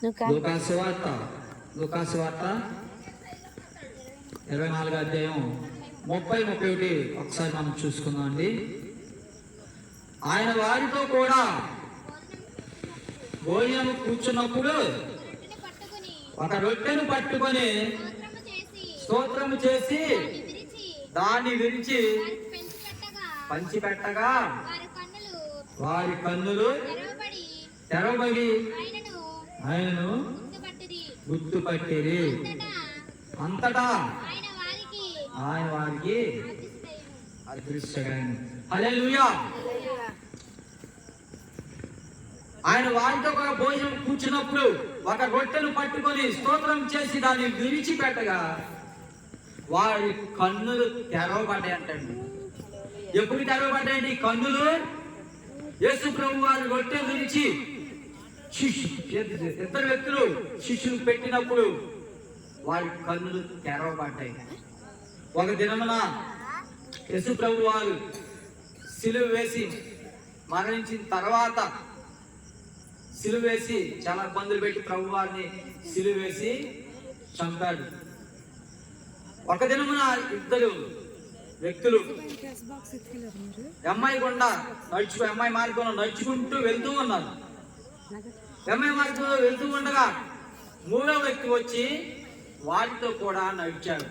లూకాసు వార్త 24 అధ్యాయం 30-31 ఒకసారి మనం చూసుకుందాం అండి. ఆయన వారితో కూడా భోజనం కూర్చున్నప్పుడు ఒక రొట్టెను పట్టుకొని స్తోత్రము చేసి దాన్ని విరిచి పంచిపెట్టగా వారి కన్నులు తెరవబడి ఆయనను గుర్తుపట్టిరి. అంతటా ఆయన వారికి అదృశ్యమైంది. హల్లెలూయా. ఆయన వారితో కూడా భోజనం కూర్చున్నప్పుడు ఒక రొట్టెను పట్టుకొని స్తోత్రం చేసి దాన్ని విరిచిపెట్టగా వారి కన్నులు తెరవబడ్డాయి అంటండి. ఎప్పుడు తెరవబడ్డాయండి కన్నులు? యేసు ప్రభు వారు రొట్టె విరిచి ఇద్దరు వ్యక్తులు శిష్యులు పెట్టినప్పుడు వారి కన్నులు తెరవబడ్డాయి. ఒక దినమున యేసు ప్రభు వారు సిలువ వేసి మరణించిన తర్వాత సిలువ వేసి చాలా ఇబ్బందులు పెట్టి ప్రభు వారిని సిలువ వేసి చంపాడు. ఒక దినమున ఇద్దరు వ్యక్తులు అమ్మాయి మార్గంలో నడుచుకుంటూ వెళ్తూ ఉన్నారు. అమ్మాయి మార్గంలో వెళ్తూ ఉండగా మూడో వ్యక్తి వచ్చి వారితో కూడా నడిచాడు.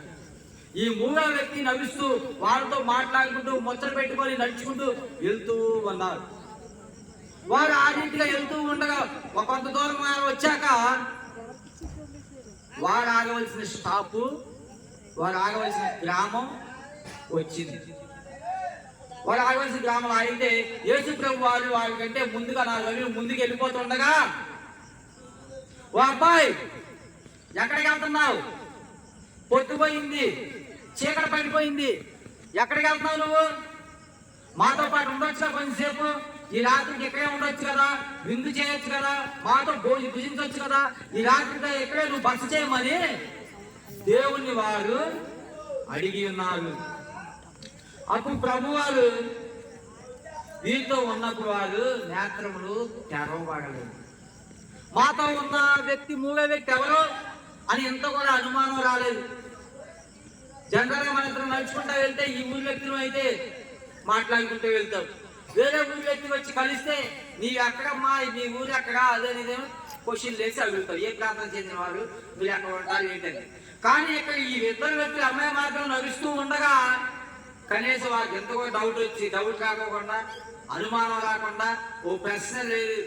ఈ మూడో వ్యక్తి నడుస్తూ వాళ్ళతో మాట్లాడుకుంటూ ముచ్చట పెట్టుకొని నడుచుకుంటూ వెళ్తూ ఉన్నారు. వారు ఆ రీతిగా వెళ్తూ ఉండగా కొంత దూరం వచ్చాక వారు ఆగవలసిన స్టాపు, వారు ఆగవలసిన గ్రామం వచ్చింది. వారు ఆగవలసిన గ్రామం ఆగితే యేసు ప్రభు వారు వారికంటే ముందుగా ముందుకు వెళ్ళిపోతుండగా, ఓ అబ్బాయి ఎక్కడికి వెళ్తున్నావు? పొద్దుపోయింది, చీకటి పడిపోయింది, ఎక్కడికి వెళ్తున్నావు? నువ్వు మాతో పాటు ఉండొచ్చు కొంచెంసేపు, ఈ రాత్రికి ఇక్కడే ఉండొచ్చు కదా, విందు చేయొచ్చు కదా, మాతో భుజించవచ్చు కదా, ఈ రాత్రిగా ఇక్కడే నువ్వు బస చేయమని దేవుణ్ణి వారు అడిగి ఉన్నారు. అప్పుడు ప్రభు వారు వీరితో ఉన్నప్పుడు వారు నేత్రములు తెరవబడలేదు. మాతో ఉన్న వ్యక్తి మూడో వ్యక్తి ఎవరు అని ఎంత కూడా అనుమానం రాలేదు. జనరల్గా మన ఇద్దరు నడుచుకుంటా వెళ్తే ఈ ఊరి వ్యక్తులు అయితే మాట్లాడుకుంటూ వెళ్తాం. వేరే ఊరి వ్యక్తి వచ్చి కలిస్తే నీ ఎక్కడమ్మా, నీ ఊరు ఎక్కడ, అదే నీదేమో క్వశ్చన్ వేసి అడుగుతారు. ఏ ప్రాంతం చెందిన వారు, మీరు ఎక్కడ ఉంటారు ఏంటని. కానీ ఇక్కడ ఈ ఇద్దరు వ్యక్తులు అమ్మాయి మార్గం నడుస్తూ ఉండగా కనీసం వారికి ఎంతో డౌట్ కాకోకుండా, అనుమానం రాకుండా, ఓ ప్రశ్న లేదు,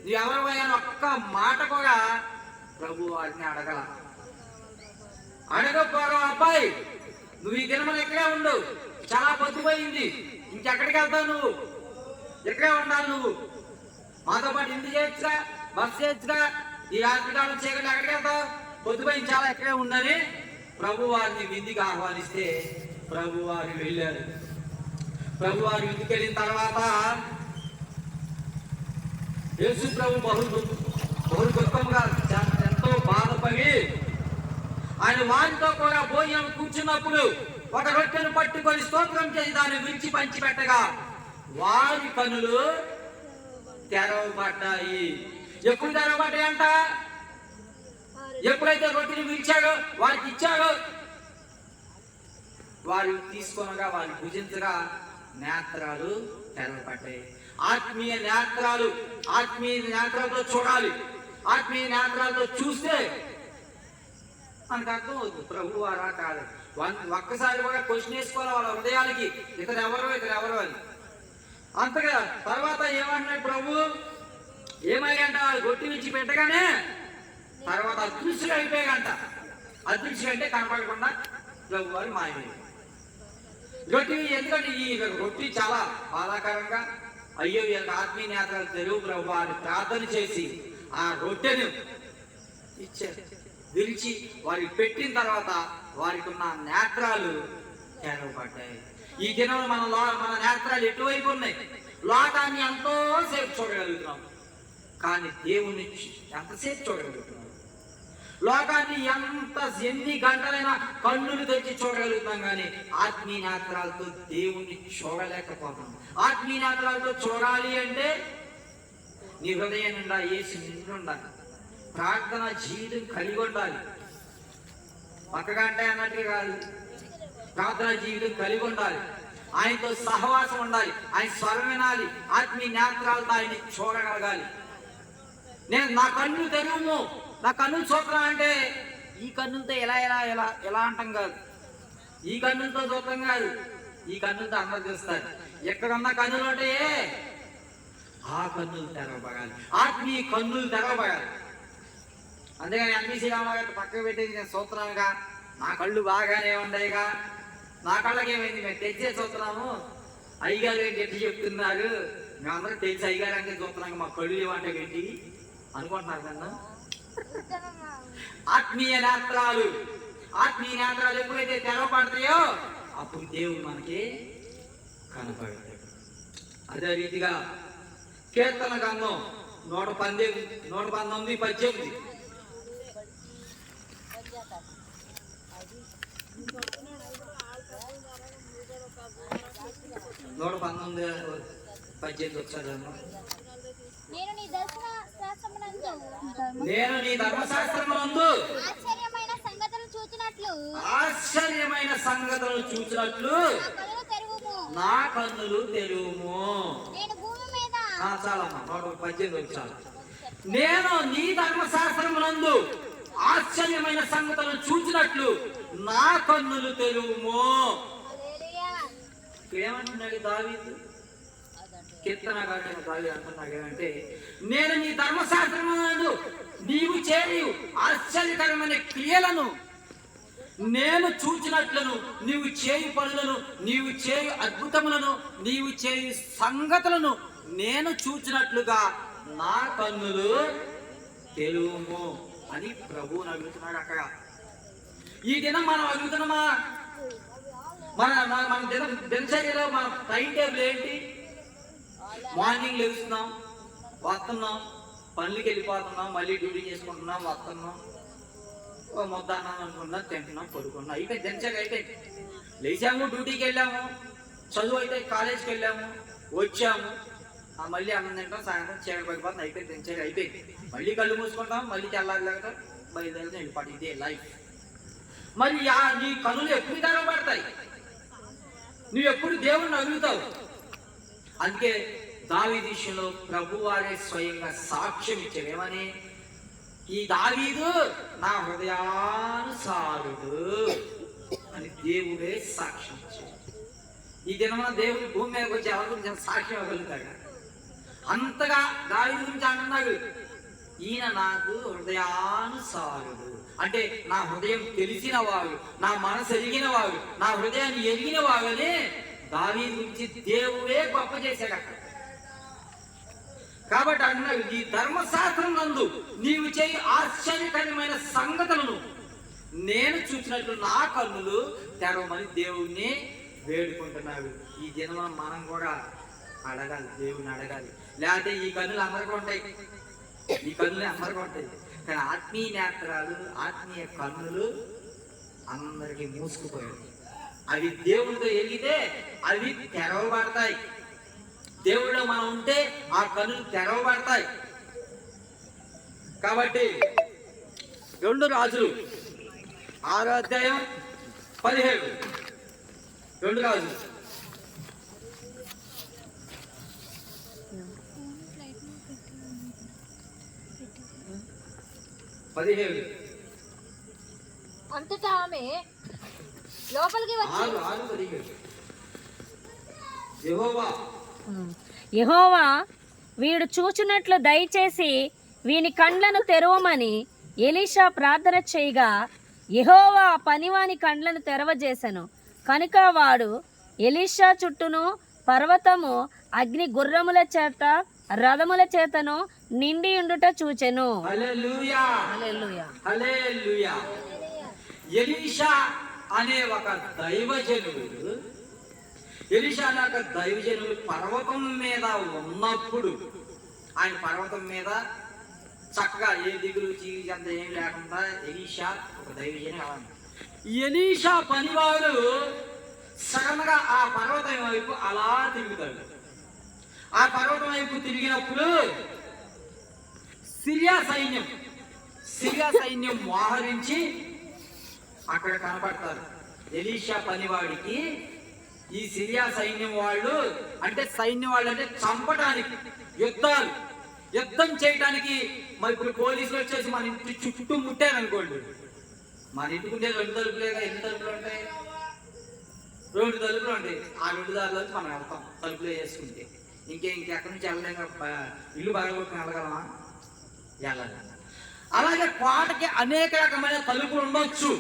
నువ్వు ఎవరివయ్యా ఒక్క మాట కూడా ప్రభు వారిని అడగపోవడం. అబ్బాయి నువ్వు ఈ దినములు ఎక్కడే ఉండు, చాలా పొద్దుపోయింది, ఇంకెక్కడికి వెళ్తావు? నువ్వు ఎక్కడే ఉండాలి, నువ్వు మాతో పాటు ఇంటి చేయొచ్చుగా, బస్ చేయొచ్చుగా, ఈ రాత్రికాలం చీకటి ఎక్కడికి వెళ్తావు? పొద్దుపోయింది, చాలా ఎక్కడే ఉండని ప్రభు వారిని విందుకి ఆహ్వానిస్తే ప్రభు వారు వెళ్ళారు. ప్రభు వారు విందుకు వెళ్ళిన తర్వాత యేసు ప్రభు బహు దుఃఖంగా ఎంతో బాధపడి ఆయన వారితో కూడా భోజనం కూర్చున్నప్పుడు ఒక రొట్టెను పట్టుకొని స్తోత్రం చేసి దాన్ని విరిచి పంచిపెట్టగా వారి కనులు తెరవబడ్డాయి. ఎప్పుడు తెరవబడ్డాయి అంట? ఎప్పుడైతే రొట్టెని విరిచాడో, వారికి ఇచ్చాడో, వారు తీసుకొనగా వారు భుజించగా నేత్రాలు తెరవబడ్డాయి. ఆత్మీయ నేత్రాలతో చూడాలి. ఆత్మీయ నేత్రాలతో చూస్తే మనకు అర్థం అవుతుంది ప్రభు వారా కాదు. ఒక్కసారి కూడా క్వశ్చన్ వేసుకోవాలి వాళ్ళ హృదయాలకి, ఇతను ఎవరు అని. అంతగా తర్వాత ఏమన్నాడు ప్రభు, ఏమయ్యంట? గొట్టి నుంచి పెట్టగానే తర్వాత అదృశ్యం అయిపోయాయంట. అదృశ్యం అంటే కనపడకుండా ప్రభు వారు మాయమైంది. రొట్టి, ఎందుకంటే ఈ రొట్టి చాలా బాధాకరంగా, అయ్యో వీళ్ళకి ఆత్మీయ నేత్రాలు తెరువు ప్రభు వారిని ప్రార్థన చేసి ఆ రొట్టెను ఇచ్చారు. విరిచి వారికి పెట్టిన తర్వాత వారికి ఉన్న నేత్రాలు తెరవబడ్డాయి. ఈ దినంలో మన నేత్రాలు ఎటువైపు ఉన్నాయి? లోకాన్ని ఎంతోసేపు చూడగలుగుతున్నాం, కానీ దేవుణ్ణి ఎంతసేపు చూడగలుగుతున్నాం? లోకాన్ని ఎన్ని గంటలైనా కన్నులు తెచ్చి చూడగలుగుతాం, కానీ ఆత్మీయ నేత్రాలతో దేవుణ్ణి చూడలేకపోతాం. ఆత్మీయ నేత్రాలతో చూడాలి అంటే నీ హృదయం నిండా యేసు నిండి ఉండాలి. ప్రార్థన జీవితం కలిగి ఉండాలి. పక్కగంటే అన్నట్టుగా కాదు, ప్రార్థన జీవితం కలిగి ఉండాలి. ఆయనతో సహవాసం ఉండాలి, ఆయన స్వరం వినాలి, ఆత్మీయ నేత్రాలతో ఆయన్ని చూడగలగాలి. నేను నా కన్ను తెరువుము, నా కన్నులు చూద్దాం అంటే ఈ కన్నులతో ఎలా ఎలా ఎలా ఎలా అంటాం కాదు, ఈ కన్నులతో చూద్దాం కాదు, ఈ కన్నులతో అందరూ చూస్తారు. ఎక్కడున్న కన్నులు ఉంటాయే ఆ కన్నులు తెరవబడాలి, ఆత్మీయ కన్నులు తెరవబడాలి. అందుకని ఎంపీసీ రామాగారు పక్కకు పెట్టేది నేను సూత్రాలుగా, నా కళ్ళు బాగానే ఉన్నాయిగా, నా కళ్ళకి ఏమైంది, మేము తెచ్చే చూస్తున్నాము, అయ్యగారు ఏంటి ఎట్టి చెప్తున్నారు, మేమందరం తెలిసి అయ్యగారు అంటే చూస్తున్నాం, మా కళ్ళు ఏమంటే ఏంటి అనుకుంటున్నారు కన్నా. ఆత్మీయ నేత్రాలు ఎప్పుడైతే తెరవబడతాయో అప్పుడు దేవుడు మనకి కనపడతాడు. అదే రీతిగా కీర్తన గ్రంథం 119:18 119:18 వచ్చాడమ్మా. నేను నీ ధర్మశాస్త్రమునందు ఆశ్చర్యమైన సంగతులను చూచినట్లు నా కన్నులు తెరువుము. చాలమ్మా, 118 వచ్చాను. నేను నీ ధర్మశాస్త్రమునందు ఆశ్చర్యమైన సంగతులను చూచినట్లు నా కన్నులు తెరువుము. ఏమంటున్నాడు దావీదు? కీర్తనకారుడైన దావీదు అంటున్నాడు ఏమంటే, నేను నీ ధర్మశాస్త్రమునందు నీవు చేయు ఆశ్చర్యకరమైన క్రియలను నేను చూచినట్లను, నీవు చేయు పనులను, నీవు చేయు అద్భుతములను, నీవు చేయు సంగతులను నేను చూచినట్లుగా నా కన్నులు తెరువుము అని ప్రభువుని అడుగుతున్నాడు. అక్కడ ఈ దినం మనం అడుగుతున్నామా? మన దినచర్యలో మన టైం టేబుల్ ఏంటి? మార్నింగ్ లేస్తున్నాం, వస్తున్నాం, పనులకి వెళ్ళిపోతున్నాం, మళ్ళీ డ్యూటీ చేసుకుంటున్నాం, వస్తున్నాం, ముద్ద అన్నం అనుకున్నాం, తింటున్నాం, పడుకున్నాం, అయిపోయింది. దినచర్య అయిపోయింది. లేచాము, డ్యూటీకి వెళ్ళాము, చదువు అయితే కాలేజీకి వెళ్ళాము, వచ్చాము, మళ్ళీ అన్నం తింటాం, సాయంత్రం చీకటి పడిపోతుంది, అయిపోయింది. దినచర్య అయిపోయింది. మళ్ళీ కళ్ళు మూసుకుంటాం, మళ్ళీ తెల్లారిలాగా బయలుదేరితే వెళ్ళిపోయి ఇదే లైఫ్. మరి నీ కనులు ఎప్పుడు తెరవబడతాయి? నువ్వు ఎప్పుడు దేవుణ్ణి అడుగుతావు? అందుకే దావీదు విషయంలో ప్రభువారే స్వయంగా సాక్ష్యం ఇచ్చాడు. ఏమని? ఈ దావీదు నా హృదయానుసారుడు అని దేవుడే సాక్ష్యం ఇచ్చాడు. ఈ దినమున దేవుడు భూమి మీదకి వచ్చి ఎవరి గురించి సాక్ష్యం ఇవ్వగలుగుతాడు? అంతగా దావీదు గురించి అంటున్నాడు, ఈయన నాకు హృదయానుసారుడు. అంటే నా హృదయం తెలిసిన వాడు, నా మనసు ఎరిగిన వాడు, నా హృదయాన్ని ఎరిగిన వాడని దావీదు గురించి దేవుడే గొప్ప చేశాడు అక్కడ. కాబట్టి అంటున్నాడు, నీ ధర్మశాస్త్రం నందు నీవు చేయి ఆశ్చర్యకరమైన సంగతులను నేను చూసినట్లు నా కన్నులు తెరవమని దేవుణ్ణి వేడుకుంటున్నాడు. ఈ దినం మనం కూడా అడగాలి, దేవుని అడగాలి. లేకపోతే ఈ కన్నులు అందరికీ ఉంటాయి, ఈ కన్నులు అందరికీ ఉంటాయి, కానీ ఆత్మీయ నేత్రాలు, ఆత్మీయ కన్నులు అందరికీ మూసుకుపోయాయి. అవి దేవుడితో ఎగితే అవి తెరవబడతాయి. దేవుడిలో మనం ఉంటే ఆ కన్నులు తెరవబడతాయి. కాబట్టి 2 రాజులు 6:17 2 రాజులు 17. అంతటా ఆమె లోపలికి వచ్చి యెహోవా వీడు చూచున్నట్లు దయచేసి వీని కండ్లను తెరవమని ఎలీషా ప్రార్థన చేయగా యెహోవా పనివాని కండ్లను తెరవజేసెను. కనుక వాడు ఎలీషా చుట్టూను పర్వతము అగ్ని గుర్రముల చేత రథముల చేతను నిండి ఉండుట చూచెను. హల్లెలూయా, హల్లెలూయా, హల్లెలూయా. ఎలీషా అనే ఒక దైవజనుడు, ఎలీషా అనే ఒక దైవజనుడు పర్వతం మీద ఉన్నప్పుడు, ఆయన పర్వతం మీద చక్కగా ఏ దిగులు చీజ్ అంత ఏం లేకుండా ఎలీషా ఒక దైవజనుడు. ఎలీషా పనివాడు సడన్ గా ఆ పర్వతం వైపు అలా తిరుగుతాడు. ఆ పర్వతం వైపు తిరిగినప్పుడు సిరియా సైన్యం సిరియా సైన్యం మోహరించి అక్కడ కనపడతారు. ఎలీషా పనివాడికి ఈ సిరియా సైన్యం వాళ్ళు అంటే చంపడానికి, యుద్ధం చేయడానికి. మరి ఇప్పుడు పోలీసులు వచ్చేసి మన ఇంటి చుట్టూ ముట్టారనుకోండి, మన ఇంటికి ఉండే 2 తలుపులేగా, ఎన్ని తలుపులు ఉంటాయి? 2 తలుపులు ఉంటాయి. ఆ 2 దారిలోకి మనం వెళ్తాం తలుపులు వేసుకుంటే. ఇంకెక్కడి నుంచి వెళ్ళలేక ఇల్లు బాగొట్టుకుని వెళ్ళగలమా? వెళ్ళాలి. అలాగే కోటకి అనేక రకమైన తలుపులు ఉండొచ్చు.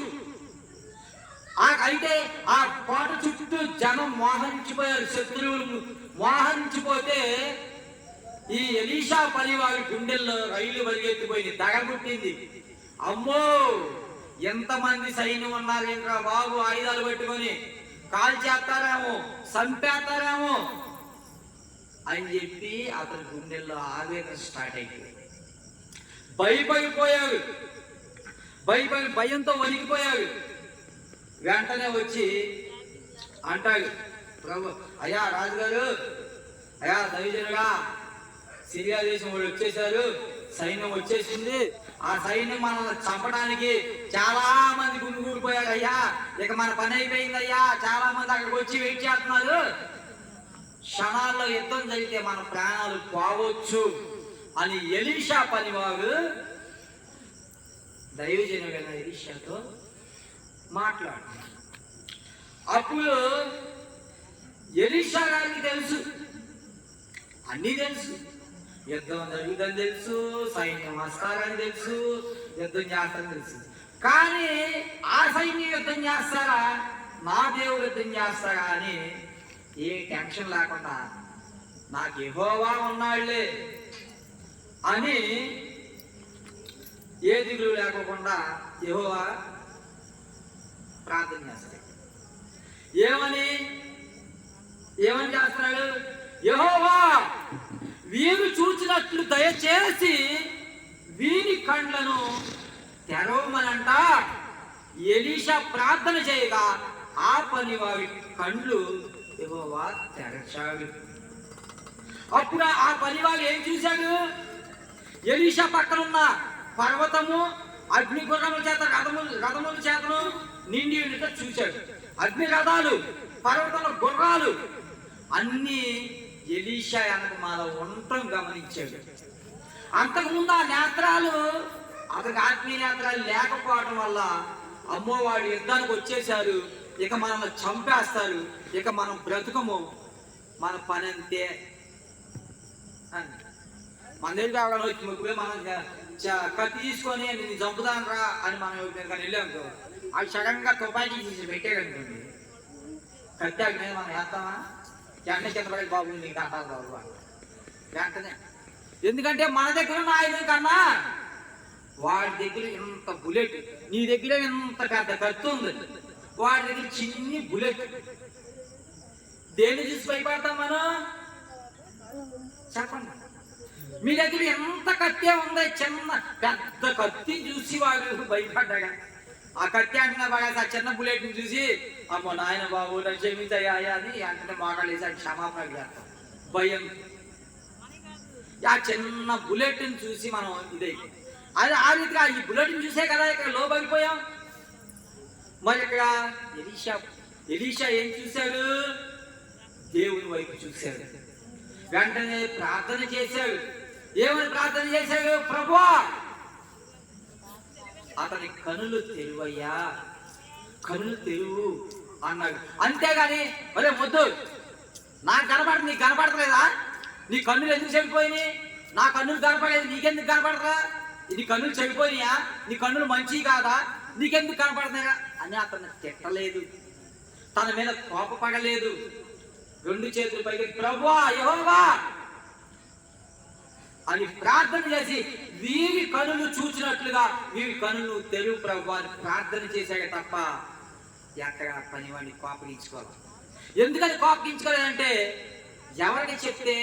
అయితే ఆ కోట చుట్టూ జనం మోహరించిపోయారు, శత్రువులు మోహరించిపోతే ఈ ఎలీషా పనివారి గుండెల్లో రైలు పరిగెత్తిపోయింది, దగబుట్టింది. అమ్మో, ఎంతమంది సైన్యం ఉన్నారు ఇంకా బాబు, ఆయుధాలు పట్టుకొని కాల్ చేస్తారేమో, చంపేస్తారేమో అని చెప్పి అతని గుండెల్లో ఆవేదన స్టార్ట్ అయిపోయింది. భయపడిపోయాడు, భయంతో వణికిపోయాడు. వెంటనే వచ్చి అంటాడు, ప్రభు, అయ్యా రాజుగారు, అయ్యా దైవజనుడా, సిరియా దేశం వాళ్ళు వచ్చేసారు, సైన్యం వచ్చేసింది. ఆ సైన్యం మనల్ని చంపడానికి చాలా మంది గుమిగూడిపోయారు అయ్యా, ఇక మన పని అయిపోయిందయ్యా, చాలా మంది అక్కడికి వచ్చి వెయిట్ చేస్తున్నారు, క్షణాల్లో యుద్ధం జరిగితే మన ప్రాణాలు పోవచ్చు అని ఎలీషా పనివాడు దైవజనుడైన ఎలీషాతో మాట్లాడు. అప్పుడు ఎలీషా గారికి తెలుసు, అన్నీ తెలుసు, యుద్ధం జరుగుతుందని తెలుసు, సైన్యం వస్తారని తెలుసు, యుద్ధం చేస్తారని తెలుసు. కానీ ఆ సైన్యం యుద్ధం చేస్తారా, నా దేవుడు యుద్ధం చేస్తారా అని ఏ టెన్షన్ లేకుండా నాకు యెహోవా ఉన్నాళ్లే అని ఏ దిగులు లేకోకుండా యెహోవా ప్రార్థన చేస్తాడు. ఏమని చేస్తున్నాడు? యెహోవా, వీరు చూచినట్లు దయచేసి వీరి కండ్లను తెరవమనంట. ఎలీషా ప్రార్థన చేయగా ఆ పని వారి కండ్లు యెహోవా తెరచాడు. అప్పుడు ఆ పనివాడు ఏం చూశాడు? ఎలీషా పక్కన ఉన్న పర్వతము అగ్ని గుర్రముల చేత రథముల చేతను నిండి ఉండట చూశాడు. అగ్ని రథాలు, పర్వతాల గుర్రాలు అన్ని ఎలీషా వెనక మాల ఉండటం గమనించాడు. అంతకుముందు ఆ నేత్రాలు, అతనికి ఆత్మీయ నేత్రాలు లేకపోవడం వల్ల అమ్మో వాడు యుద్ధానికి వచ్చేసారు, ఇక మనల్ని చంపేస్తారు, ఇక మనం బ్రతుకము, మన పని అంతే అని మన దగ్గర కావడం వచ్చి మనం కత్తి తీసుకొని నేను చంపుతాను రా అని మనం వెళ్ళాము. అవి సడన్ గా తుపాకీ తీసి పెట్టాడనుకోండి, కత్తి అవి మీద మనం వేస్తామా? వెంటనే కింద పడి బాబు నీకు అంటారు బాబు వెంటనే. ఎందుకంటే మన దగ్గర ఉన్న ఆయుధం కన్నా వాడి దగ్గర ఇంత బుల్లెట్, నీ దగ్గర ఇంత పెద్ద కత్తి ఉంది, వాడి దగ్గర చిన్ని బుల్లెట్. దేన్ని చూసి భయపడతాం మనం? చెప్పండి. మీ దగ్గర ఎంత కత్తి ఉంది, చిన్న పెద్ద కత్తి చూసి వాడు భయపడ్డాగా. ఆ కత్తి అంటున్నా పడేసి ఆ చిన్న బుల్లెట్ని చూసి అమ్మో నాయన బాబు నన్ను క్షమించయ్యా అని అంటే మాట్లాడేసి అది క్షమాపణ చేస్తాం భయం. ఆ చిన్న బుల్లెట్ని చూసి మనం ఇదైపోయి అది ఆ రీతిగా ఈ బుల్లెట్ని చూసే కదా ఇక్కడ లోబడిపోయాం. మరి ఇక్కడ ఎలీషా ఏం చూశాడు? దేవుని వైపు చూశాడు. వెంటనే ప్రార్థన చేశాడు. ఏమని ప్రార్థన చేశాడు? ప్రభువా, అతని కనులు తెరువయ్యా, కనులు తెరువు అన్నాడు. అంతేగాని ఒరే మొద్దు, నాకు కనపడదు, నీకు కనపడతలేదా? నీ కన్నులు ఎందుకు చెడిపోయినాయి? నా కన్నులు కనపడలేదు, నీకెందుకు కనపడరా? నీ కన్నులు చెడిపోయినాయా? నీ కన్నులు మంచివి కాదా? నీకెందుకు కనపడుతున్నాయా అని అతను తిట్టలేదు, తన మీద కోపపడలేదు. 2 చేతులు పైకి ప్రభువా యెహోవా అని ప్రార్థన చేసి వీరి కనులు చూసినట్లుగా వీరి కనులు తెరువు ప్రభువా అని ప్రార్థన చేశాడు తప్ప ఎక్కడ పనివాడిని కోపగించుకోవాలి. ఎందుకని కోపగించుకోలేదంటే ఎవరికి చెప్తే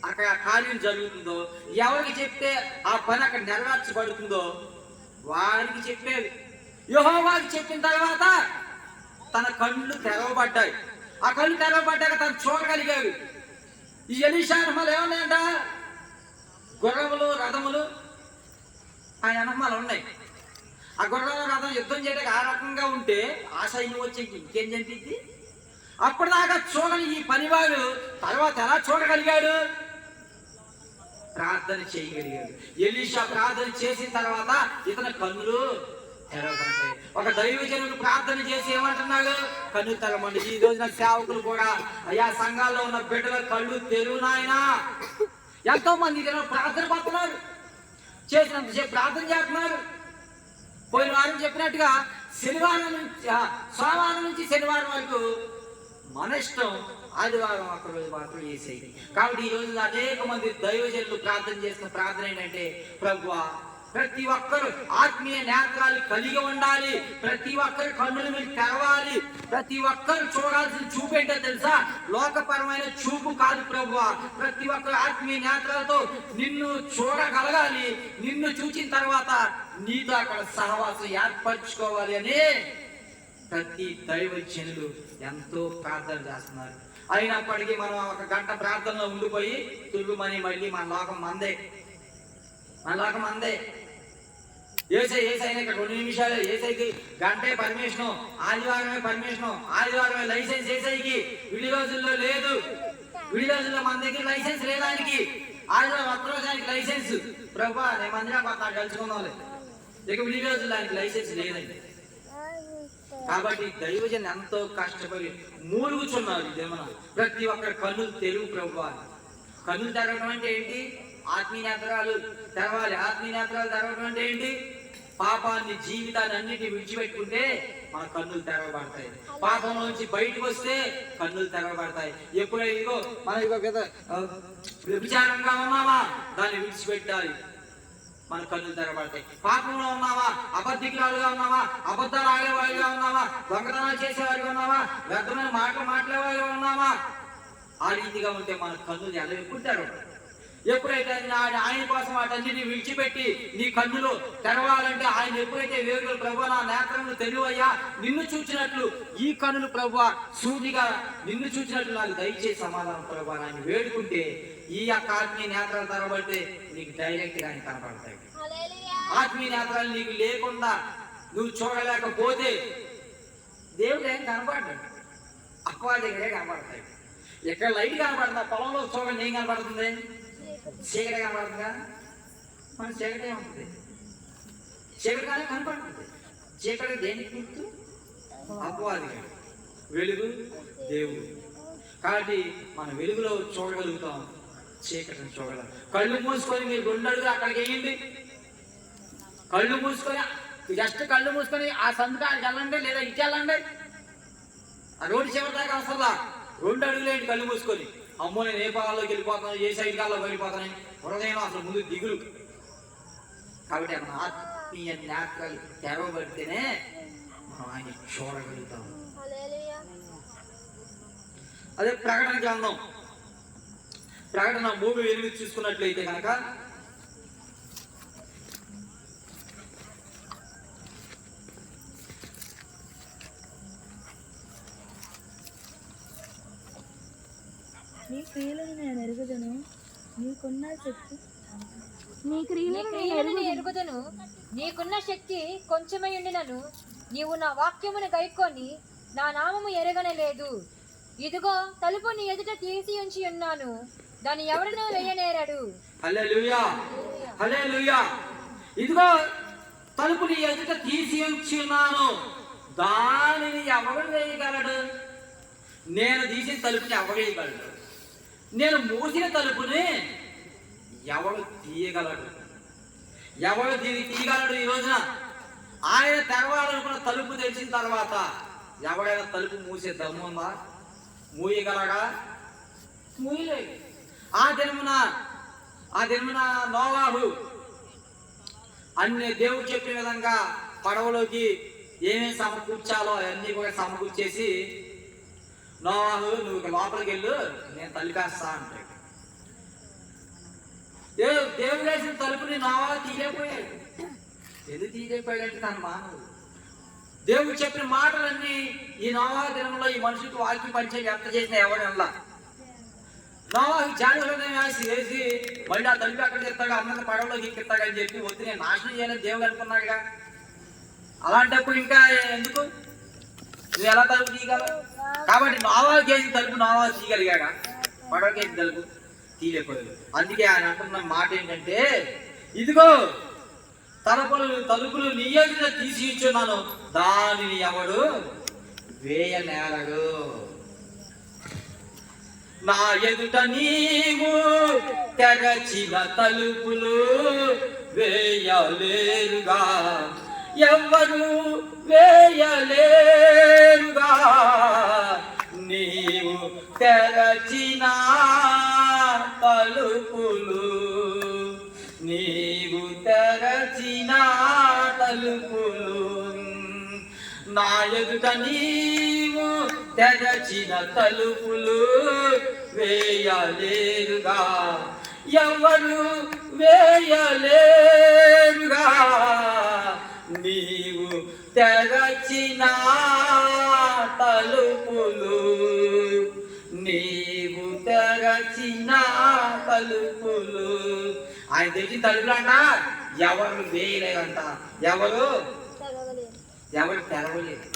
అక్కడ కార్యం జరుగుతుందో, ఎవరికి చెప్తే ఆ పని అక్కడ నెరవేర్చబడుతుందో వారికి చెప్పేది. యెహోవాకి చెప్పిన తర్వాత తన కళ్ళు తెరవబడ్డాయి. ఆ కళ్ళు తెరవబడ్డాక తను చూడగలిగాడు. ఈ ఎలీషా మళ్ళీ ఏమన్నాయంట? గుర్రములు, రథములు, ఆయన వెనకమాల ఉన్నాయి. ఆ గుర్రాల రథం యుద్ధం చేయడానికి ఆ రకంగా ఉంటే ఆ సైన్యం వచ్చి ఇంకేం చంపింది. అప్పటిదాకా చూడని ఈ పనివాడు తర్వాత ఎలా చూడగలిగాడు? ప్రార్థన చేయగలిగాడు. ఎలీషా ప్రార్థన చేసిన తర్వాత ఇతని కన్నులు తెరవబడతాయి. ఒక దైవజనుడు ప్రార్థన చేసి ఏమంటున్నాడు? కన్ను తెరవండి. ఈ రోజున సేవకులు కూడా అయ్యా సంఘాల్లో ఉన్న బిడ్డల కళ్ళు తెరువునాయనా. ఎంతో మంది ప్రార్థన పడుతున్నారు, చేసినంతసేపు ప్రార్థన చేస్తున్నారు. పోయిన వారం చెప్పినట్టుగా శనివారం నుంచి సోమవారం నుంచి శనివారం వరకు మన ఇష్టం, ఆదివారం ఒక్కరోజు మాత్రం చేసేది. కాబట్టి ఈ రోజు అనేక మంది దైవజనులు ప్రార్థన చేసిన ప్రార్థన ఏంటంటే, ప్రభువా ప్రతి ఒక్కరు ఆత్మీయ నేత్రాలు కలిగి ఉండాలి, ప్రతి ఒక్కరు కన్నులు మీరు తెరవాలి, ప్రతి ఒక్కరు చూడాల్సిన చూపు ఏంటో తెలుసా? లోకపరమైన చూపు కాదు ప్రభువా. ప్రతి ఒక్కరు ఆత్మీయ నేత్రాలతో నిన్ను చూడగలగాలి. నిన్ను చూసిన తర్వాత నీతో అక్కడ సహవాసం ఏర్పరచుకోవాలి అని ప్రతి దైవజనులు ఎంతో ప్రార్థన చేస్తున్నారు. అయినప్పటికీ మనం ఒక గంట ప్రార్థనలో ఉండిపోయి తురుగుమని మళ్ళీ మన లోకం మందే. ఏసైనా ఇక్కడ 2 నిమిషాలు, ఏసైకి గంటే పర్మిషను, ఆదివారమే పర్మిషను, ఆదివారమే లైసెన్స్ ఏసైకి. విడి రోజుల్లో లేదు. విడి రోజుల్లో మన దగ్గర లైసెన్స్ లేదానికి. ఆదివారం ఒక్కరోజానికి లైసెన్స్. ప్రభా నేను మందిరా పక్కన కలుసుకున్నాం లేదు, ఇక విడి రోజుల్లో ఆయనకి లైసెన్స్ లేదండి. కాబట్టి దైవజన్ ఎంతో కష్టపడి మూలుగుచున్నారు. ఇదేమన్నా ప్రతి ఒక్కరి కన్నులు తెరువు ప్రభువా. కన్నులు తెరవడం అంటే ఏంటి? ఆత్మీయ నేత్రాలు తెరవాలి. ఆత్మీయ నేత్రాలు తెరవడం అంటే ఏంటి? పాపాన్ని, జీవితాన్ని అన్నిటిని విడిచిపెట్టుకుంటే మన కన్నులు తెరవబడతాయి. పాపంలో నుంచి బయటకు వస్తే కన్నులు తెరవబడతాయి. ఎప్పుడైతే ఇదిగో మనం వ్యభిచారంగా ఉన్నామా దాన్ని విడిచిపెట్టాలి, మన కన్నులు తెరబడతాయి. పాపంలో ఉన్నావా, అబద్ధికురాలుగా ఉన్నావా, అబద్ధాలు ఆడేవాళ్ళుగా ఉన్నావా, దొంగతనాలు చేసేవాడిగా ఉన్నావా, వ్యర్థమైన మాటలు మాట్లాడేవాళ్ళుగా ఉన్నావా, ఆ రీతిగా ఉంటే మన కన్నులు ఎలా ఎప్పుడు తెరవబడతాయి? ఎప్పుడైతే ఆయన కోసం వాటన్నిటిని విడిచిపెట్టి నీ కన్నులు తెరవాలంటే ఆయన ఎప్పుడైతే వేరుగల ప్రభువా నా నేత్రములు తెలివయ్యా నిన్ను చూచినట్లు ఈ కన్నులు ప్రభువా సూటిగా నిన్ను చూచినట్లు నాకు దయచేసి సమాధానం ప్రభువా ఆయన వేడుకుంటే ఈ యొక్క ఆత్మీయ నేత్రాలు తెరబడితే నీకు డైరెక్ట్ గా ఆయన కనపడతాయి. ఆత్మీయ నేత్రాలు నీకు లేకుండా నువ్వు చూడలేకపోతే దేవుడు ఏం కనపడ్డాడు, అక్వా దగ్గరే కనపడతాయి. ఎక్కడ లైట్ కనపడుతుందా? పొలంలో చూడండి ఏం కనపడుతుంది? చీకటి కనపడుతుందా? మన చీకటే ఉంటుంది. చీకటిగానే కనపడుతుంది. చీకటి దేనికి గుర్తు? అపవాదిగా. వెలుగు దేవుడు. కాబట్టి మన వెలుగులో చూడగలుగుతాం, చీకటిని చూడగలం. కళ్ళు మూసుకొని మీరు 2 అడుగులు అక్కడికి వేయండి. కళ్ళు మూసుకొని జస్ట్ కళ్ళు మూసుకొని ఆ సందుకానికి వెళ్ళండి, లేదా ఇటు వెళ్ళండి. ఆ రోడ్డు చివరి దాకా వస్తుందా? 2 అడుగులు ఏంటి కళ్ళు మూసుకొని. అమ్మో నేను ఏ భాగాల్లోకి వెళ్ళిపోతాను, ఏ సైడ్ కాల్లోకి వెళ్ళిపోతానని హృదయంలో అసలు ముందు దిగులు. కాబట్టి మన ఆత్మీయ నేత్రాలు తెరవబడితేనే మనం ఆయన చూడగలుగుతాం. అదే ప్రకటన గ్రంథం, ప్రకటన 3:8 చూసుకున్నట్లయితే కనుక నీ క్రియలను నేను ఎరుగుదను, నీకున్న శక్తి ఎరుగుదను, నీకున్న శక్తి కొంచెమై ఉండినను నీవు నా వాక్యమును గైకొని నా నామము ఎరగనలేదు. ఇదిగో తలుపు నీ ఎదుట తీసి ఉంచి ఉన్నాను, దాన్ని ఎవడనూ వేయనేరడు. హల్లెలూయా, హల్లెలూయా. ఇదిగో తలుపు నీ ఎదుట తీసి ఉంచి ఉన్నాను, దానిని ఎవడు వేయగలడు? నేను తీసిన తలుపుని ఎవడు వేయగలడు? నేను మూసిన తలుపుని ఎవడు తీయగలడు? ఎవడు దీన్ని తీయగలడు? ఈ రోజున ఆయన తెరవాలనుకున్న తలుపు తెరిచిన తర్వాత ఎవడైనా తలుపు మూసే దమ్ము ఉందా? మూయగలడా? మూయలేదు. ఆ దినమున నోవాహు అన్ని దేవుడు చెప్పిన విధంగా పడవలోకి ఏమేమి సమకూర్చాలో అవన్నీ కూడా సమకూర్చేసి నోవాహు నువ్వు లోపలికి వెళ్ళు, నేను తలుపేస్తా అంటే దేవుడు వేసిన తలుపుని నోవాహు తీయలేకపోయాడు. ఎందుకు తీయలేకపోయాడంటే తన మానవుడు. దేవుడు చెప్పిన మాటలన్నీ ఈ నోవాహు దినంలో ఈ మనుషులకు వాక్య పరిచయం ఎంత చేసినా ఎవడల్లా నోవాహు జాలి హృదయం వేసి మళ్ళీ ఆ తలుపు అక్కడ చెప్తాడు, అన్నది పడవలోకి ఎక్కిస్తాడు అని చెప్పి వద్దు నేను నాశనం చేయాలని దేవుడు అనుకున్నాడుగా. అలాంటప్పుడు ఇంకా ఎందుకు నువ్వు ఎలా తలుపు తీయగలవు? కాబట్టి నోవాహు చేసిన తలుపు నోవాహు తీయగలిగాక పడవకేసి తలుపు తీయలేకపోయాడు. అందుకే ఆయన అంటున్న మాట ఏంటంటే, ఇదిగో తలుపులు నీ ఎదుట తీసి ఇచ్చున్నాను, దానిని ఎవడు వేయనేరడు. నా ఎదుట నీవు తెరచిన తలుపులు వేయలేరుగా, ఎవ్వరు వేయలేరుగా. నీవు తెరచిన తలుపులు, నీవు తెరచిన తలుపులు, నా ఎదుట నీవు తెరచిన తలుపులు వేయలేరుగా, ఎవరు వేయలేరుగా. నీవు తెరచిన తలుపులు, నీవు తెరచిన తలుపులు. ఆయన తెచ్చిన తలుపులు అంట ఎవరు వేయలేరంట, ఎవరు తెరవలేదు.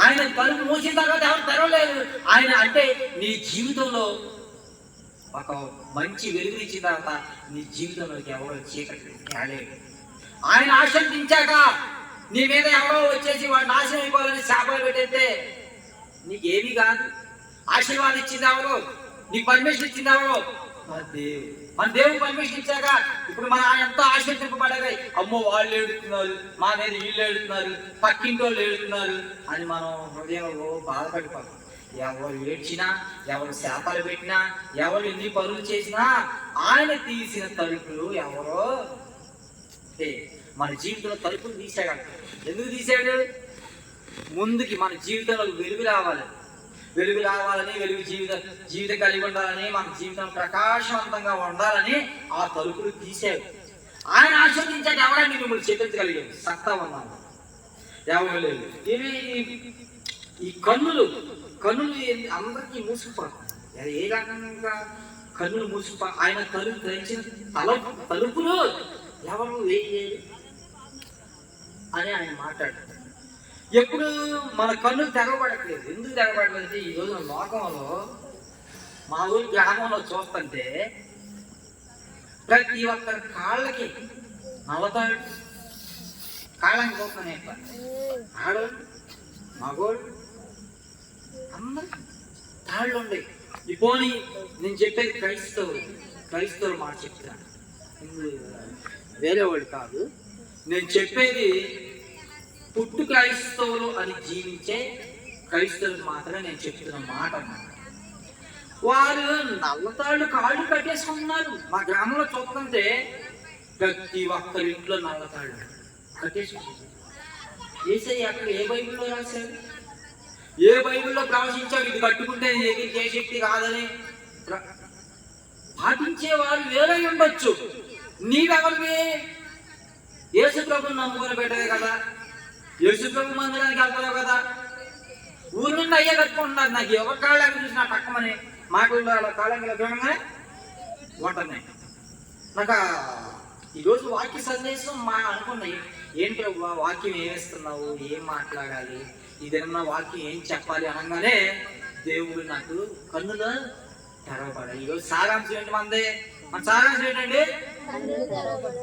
ఆయన తలుపు మూసిన తర్వాత ఎవరు తెరవలేదు. ఆయన అంటే నీ జీవితంలో ఒక మంచి వెలుగునిచ్చిన తర్వాత నీ జీవితంలోకి ఎవరో చీకటి తేలేదు. ఆయన ఆశీర్వదించాక నీ మీద ఎవరో వచ్చేసి వాడు నాశనం అయిపోవాలని శాపాలు పెట్టేస్తే నీకేమీ కాదు. ఆశీర్వాదం ఇచ్చింది ఎవరు? నీకు పర్మిషన్ ఇచ్చింది ఎవరు? మన దేవుడు పర్మిషన్ ఇచ్చాక ఇప్పుడు మన ఎంతో ఆశీర్వదింపబడగాయి. అమ్మో వాళ్ళు ఏడుతున్నారు, మా మీద వీళ్ళు ఏడుతున్నారు, పక్కింటి వాళ్ళు ఏడుతున్నారు అని మనం హృదయంలో బాధపడిపోతాం. ఎవరు ఏడ్చినా, ఎవరు శాపాలు పెట్టినా, ఎవరు ఎన్ని పనులు చేసినా ఆయన తీసిన తలుపులు ఎవరో మన జీవితంలో తలుపులు తీసాడు. ఎందుకు తీసాడు? ముందుకి మన జీవితంలో వెలుగు రావాలి. వెలుగు రావాలని, వెలుగు జీవితం కలిగి ఉండాలని, మన జీవితం ప్రకాశవంతంగా ఉండాలని ఆ తలుపులు తీసాడు. ఆయన ఆస్వాదించాక ఎవరైనా మిమ్మల్ని చేపించగలిగాడు? సత్తా ఉన్నాను ఎవరు లేదు. ఈ కన్నులు అందరికీ మూసుకుపోతాయి. ఏ రకంగా కన్నులు మూసుకుపో ఆయన తెరిచిన తలుపులు ఎవరు వేయలేదు అని ఆయన మాట్లాడుతారు. ఎప్పుడు మన కన్నులు తెరవబడట్లేదు. ఎందుకు తెరవబడలేదు? ఈ రోజు లోకంలో మా ఊరి గ్రామంలో చూస్తుంటే ప్రతి ఒక్కరి కాళ్ళకి నల్లతాడు, కాళ్ళకి పోతున్నాయి. ఆడోళ్ళు మగోళ్ళు అందరు తాళ్ళు ఉండేవి. ఈ పోనీ నేను చెప్పేది క్రైస్తవులు మాట చెప్తాను, వేరే వాళ్ళు కాదు. నేను చెప్పేది పుట్టు క్రైస్తవులు అని జీవించే క్రైస్తవులకు మాత్రమే నేను చెప్తున్న మాట అన్నమాట. వారు నల్లతాళ్ళు కాళ్ళు కట్టేసుకుంటున్నారు. మా గ్రామంలో చూస్తుంటే ప్రతి ఒక్కరి ఇంట్లో నల్లతాళ్ళు కట్టేసుకుంటున్నారు. యేసయ్య అక్కడ ఏ బైబిల్లో రాశాడు? ఏ బైబిల్లో ప్రవచించాడు ఇది కట్టుకుంటే ఏ శక్తి కాదని? పాటించేవారు వేరే ఉండొచ్చు. నీవెవరివి? యేసు ప్రభుని నమ్ముకుని పెట్టవే కదా, యేసు ప్రభు మందిరానికి వెళ్తావు కదా. ఊరి నుండి అయ్యే కట్టుకుంటున్నారు. నాకు ఎవరి కాళ్ళకి చూసినా పక్కమని మాటల్లో అలా కాళ్ళకి చూడగానే ఉంటున్నాయి. నాకు ఈరోజు వాక్య సందేశం అనుకున్నాయి. ఏంటి వాక్యం ఏమిస్తున్నావు, ఏం మాట్లాడాలి, ఇదేమన్నా వాక్యం ఏం చెప్పాలి అనగానే దేవుడు నాకు కన్నులు తెరవబడాలి. ఈరోజు సారాంశం ఏంటి మన సారాంశం ఏంటండి?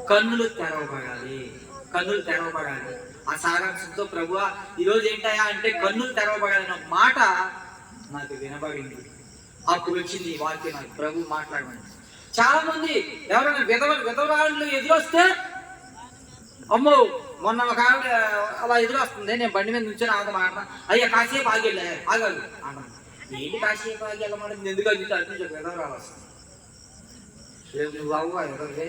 కన్నులు తెరవబడాలి. కన్నులు తెరవబడాలి. ఆ సారాంశంతో ప్రభువా ఈరోజు ఏంటయా అంటే కన్నులు తెరవబడాలన్న మాట నాకు వినబడింది. అప్పుడు వచ్చింది ఈ వాక్యం నాకు ప్రభు మాట్లాడమని. చాలా మంది ఎవరైనా విధవరాళ్ళు ఎదురొస్తే అమ్మో మొన్న ఒక ఆవిడ అలా ఎదురొస్తుంది, నేను బండి మీద నుంచొని ఆమె మాట్లాడతాను, అయ్యా కాసేపు ఆగేళ్ళ ఆగాలి అన్నాను. ఏంటి కాసేపు ఆగి వెళ్ళమంటే ఎందుకు అది అర్థం విధవరాలు వస్తుంది. రేపు నువ్వు అవ్వ ఎదవే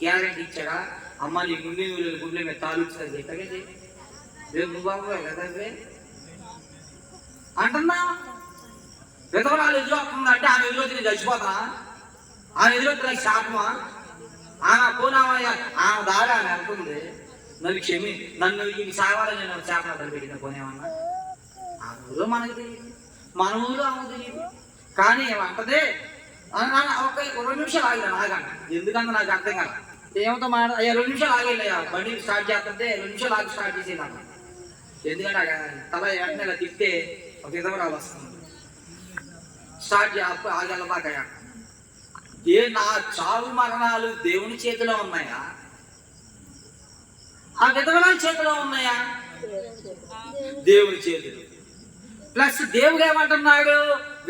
గ్యారెంటీ ఇచ్చాడా? అమ్మ నీ గుండె మీద తాలుస్తుంది ఎక్కడికి రేపు నువ్వు అవ్వ ఎదవే అంటున్నా. విధవరాలు ఎదురొస్తుంది అంటే ఆమె ఎదురొచ్చి నేను చచ్చిపోతా, ఆమె ఎదురొచ్చి నాకు శాపమా? ఆమె పోనామయ్యా ఆమె దారి ఆమె అనుకుంది, నన్ను ఈ సావాలని నేను శాపన పెట్టిన పోనేమన్నా. ఆ ఊళ్ళో మనకు తెలియదు, మన ఊళ్ళో ఆమె తెలియదు. కానీ ఏమంటది ఒక 2 నిమిషాలు ఆగిన ఆగండి, ఎందుకంటే నాకు అర్థం కాదు ఏమతో మాట. అయ్యా 2 నిమిషాలు ఆగలేయ్యా, బండి స్టార్ట్ చేస్తుంటే 2 నిమిషాలు ఆగి స్టార్ట్ చేసేదాన్ని. ఎందుకంటే తల వెంటనే ఇలా తిప్పితే ఒక విధవరాలు వస్తుంది. స్టార్ట్ ఆగలబాకయ్యా. నా చావు మరణాలు దేవుని చేతిలో ఉన్నాయా, ఆ విధవరాల చేతిలో ఉన్నాయా? దేవుని చేతులు. ప్లస్ దేవుడు ఏమంటున్నాడు,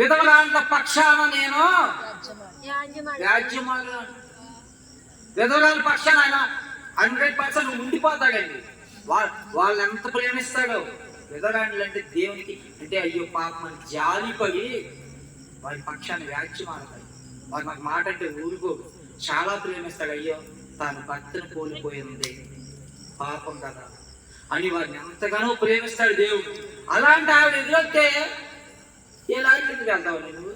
విధవరాల పక్షాన నేను రాజ్యమాడు. విధవరాల పక్షాన ఆయన 100% ఉండిపోతాడండి. వాళ్ళు ఎంత ప్రేమిస్తాడో. విధవరాండ్లు అంటే దేవునికి అంటే అయ్యో పాపం జాలిపడి వారి పక్షాన్ని వ్యాఖ్యమాడతాడు. వారు నాకు మాట అంటే ఊరుకోడు, చాలా ప్రేమిస్తాడు. అయ్యో తాను భర్తను కోల్పోయింది పాపం కదా అని వారిని ఎంతగానో ప్రేమిస్తాడు దేవుడు. అలాంటి ఆవిడ ఎదురొస్తే ఎలా ఇంటికి వెళ్తావు నువ్వు?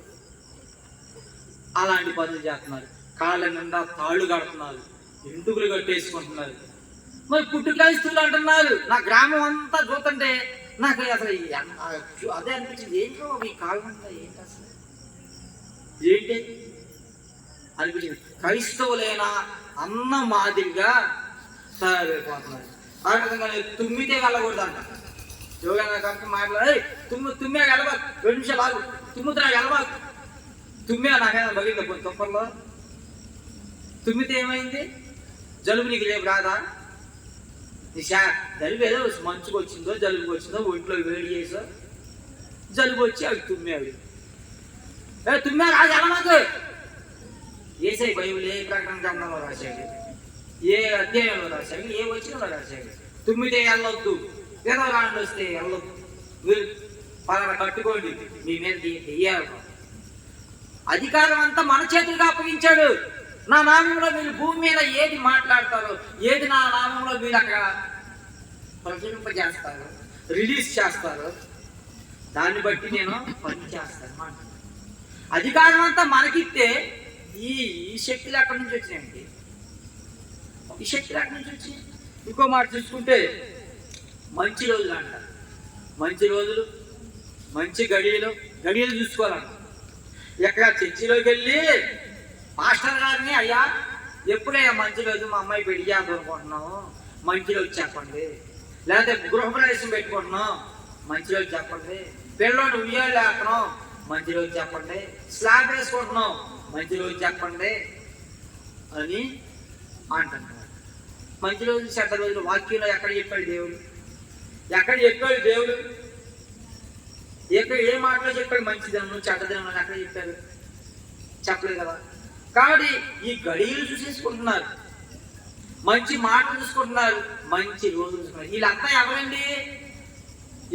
అలాంటి పనులు చేస్తున్నారు. కాళ్ళ నిండా తాళ్ళు కడుతున్నారు, ఇంటుకులు కట్టేసుకుంటున్నారు. మరి పుట్టుక్రైస్తువులు అంటున్నారు. నా గ్రామం అంతా చూస్తుంటే నాకు అసలు అదే అనిపించింది, ఏంటో ఈ కాళ్ళ ఏంటి అసలు ఏంటి అనిపించింది. క్రైస్తవులైనా అన్న మాదిరిగా తయారైపోతున్నారు. ఆ విధంగా తుమ్మితే వెళ్ళకూడదు అంట. యోగా కనుక మాట్లాడి తుమ్మే వెళ్ళబా, 2 నిమిషాలు ఆగు, తుమ్ముతున్నా వెళ్ళబా. తుమ్మే నాకైనా బగిలిన కొన్ని తుప్పల్లో తుమ్మితే ఏమైంది? జలుబు నీకు రేపు రాదా? జలుబు ఏదో మంచుకు వచ్చిందో జలుబుకి వచ్చిందో ఒంట్లో వేడి చేసో జలుబు వచ్చి అవి తుమ్మాడు. తుమ్మే రాదు ఎలామాకు. ఏసై బైబిల్ ఏ ప్రకటన గ్రంథంలో రాశాడు, ఏ అధ్యాయంలో రాశాడు, ఏ వచనంలో రాశాడు. తుమ్మితే వెళ్ళొద్దు, విధవరాండ్లు వస్తే వెళ్ళొద్దు, మీరు పలానా కట్టుకోండి, మీ మీద వెయ్యాలి. అధికారం అంతా మన చేతులుగా అప్పగించాడు. నా నామంలో మీరు భూమి మీద ఏది మాట్లాడతారో, ఏది నా నామంలో మీరు అక్కడ ప్రచురింపజేస్తారో, రిలీజ్ చేస్తారో దాన్ని బట్టి నేను పని చేస్తాను మాట. అధికారం అంతా మనకిస్తే ఈ శక్తులు ఎక్కడి నుంచి వచ్చినాయండి? ఈ శక్తులు ఎక్కడి నుంచి వచ్చి? ఇంకో మాట చూసుకుంటే మంచి రోజులు అంట. మంచి రోజులు, మంచి గడియలు చూసుకోవాలంట. ఎక్కడ చర్చిలోకి వెళ్ళి మాస్టర్ గారిని, అయ్యా ఎప్పుడయ్యా మంచి రోజు, మా అమ్మాయి పెళ్లి చేద్దాం అనుకుంటున్నాము, మంచి రోజు చెప్పండి. లేకపోతే గృహప్రవేశం పెట్టుకుంటున్నాం, మంచి రోజు చెప్పండి. పిల్లలు ఉయ్యాలు లేస్తున్నాం, మంచి రోజు చెప్పండి. స్లాబ్ వేసుకుంటున్నాం, మంచి రోజు చెప్పండి అని అంటున్నారు. మంచి రోజులు చెడ్డ రోజులు వాక్యంలో ఎక్కడ చెప్పాడు దేవుడు? ఎక్కడ చెప్పాడు దేవుడు? ఏ మాటలో చెప్పాడు? మంచిదనం చెడ్డదనం ఎక్కడ చెప్పాడు? చెప్పలేదు కదా. కాబట్టి ఈ గడియలు చూసేసుకుంటున్నారు, మంచి మాటలు చూసుకుంటున్నారు, మంచి రోజులు చూసుకుంటున్నారు. వీళ్ళంతా ఎవరండి?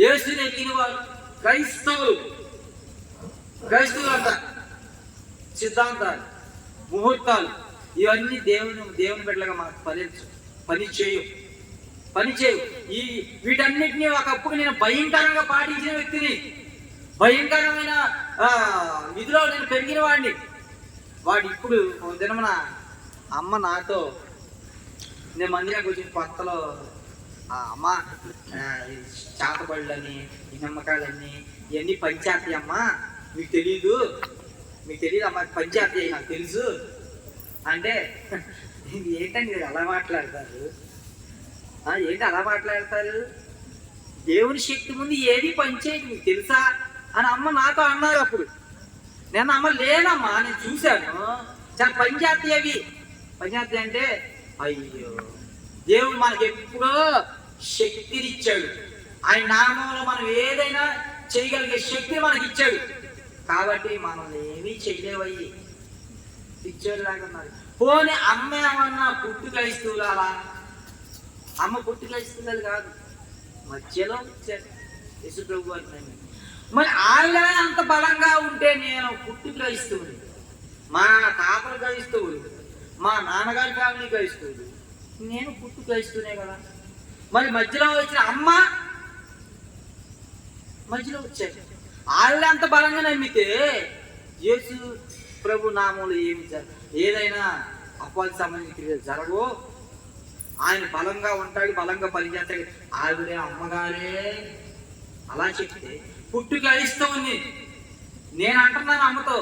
యేసుని ఎక్కిన వారు క్రైస్తవులు అంట. సిద్ధాంతాలు, ముహూర్తాలు ఇవన్నీ దేవుని బిడ్డలుగా మనకు పని చేయు. వీటన్నిటినీ ఒకప్పుడు నేను భయంకరంగా పాటించిన వ్యక్తిని, భయంకరమైన విధిలో నేను పెరిగిన వాడిని. వాడు ఇప్పుడు ఒక దినమున అమ్మ నాతో, నేను మందిరానికి వచ్చిన కొత్తలో అమ్మ చాతబళ్ళని, ఈ నమ్మకాలన్నీ ఇవన్నీ పంచాయతీ అమ్మ, మీకు తెలీదు అమ్మ, పంచాయతీ నాకు తెలుసు అంటే, ఏంటండి మీరు అలా మాట్లాడతారు? ఏంటి అలా మాట్లాడతారు? దేవుని శక్తి ముందు ఏది పనిచేయదు, మీకు తెలుసా అని అమ్మ నాతో అన్నారు. అప్పుడు నేను అమ్మ లేనమ్మా, నేను చూశాను, చాలా పంచాయతీ అవి. పంచాయతీ అంటే అయ్యో, దేవుడు మనకి ఎప్పుడో శక్తినిచ్చాడు. ఆయన నామంలో మనం ఏదైనా చేయగలిగే శక్తి మనకి ఇచ్చాడు. కాబట్టి మనం ఏమీ చేయలేవయ్యి, ఇచ్చాడు లేకున్నారు. పోనీ అమ్మ ఏమన్నా పుట్టుకైస్తువులా? అమ్మ పుట్టుకైస్తువులు కాదు, మధ్యలో ఇచ్చాడు యేసు ప్రభు వారిని. మరి ఆయన అంత బలంగా ఉంటే నేను పుట్టుకైస్తువులు, మా తాతలు క్రైస్తవులు, మా నాన్నగారి ఫ్యామిలీ క్రైస్తవులు, నేను పుట్టుకైస్తూనే కదా. మరి మధ్యలో వచ్చిన అమ్మ మధ్యలో వచ్చాడు. వాళ్ళు అంత బలంగా నమ్మితే యేసు ప్రభు నామంలో ఏదైనా అపవాదికి సంబంధించిన జరగవు. ఆయన బలంగా ఉంటాడు, బలంగా పనిచేస్తాడు. ఆవిడే అమ్మగారే అలా చెప్తే పుట్టుక ఇష్టం ఉంది. నేను అంటున్నాను అమ్మతో,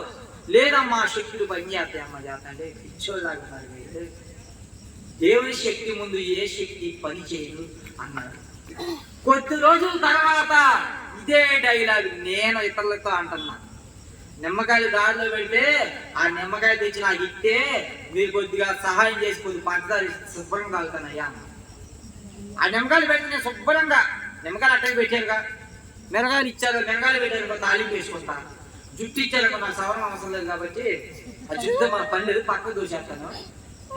లేదమ్మా శక్తులు పని చేస్తాయి అమ్మ చేస్తా అంటే పిచ్చోళ్ళలాగా ఉన్నారు వీళ్ళు. దేవుని శక్తి ముందు ఏ శక్తి పని చేయదు అన్నాడు. కొద్ది రోజుల తర్వాత ఇదే డైలాగ్ నేను ఇతరులతో అంటున్నా. నిమ్మకాయలు దారిలో పెడితే ఆ నిమ్మకాయ తెచ్చి నాకు ఇస్తే మీరు కొద్దిగా సహాయం చేసి కొద్ది పంచదార శుభ్రంగా తాగుతానయ్యా. ఆ నిమ్మకాయలు పెట్టి నేను శుభ్రంగా నిమ్మకాయలు అట్టకి పెట్టారుగా, మిరగాయలు ఇచ్చారు, మిరగాయలు పెట్టారు తాలింపు వేసుకుంటా. జుట్టు ఇచ్చారు నాకు సవరం అవసరం లేదు కాబట్టి ఆ జుట్టు మన పని లేదు, పక్కకు దూసేస్తాను.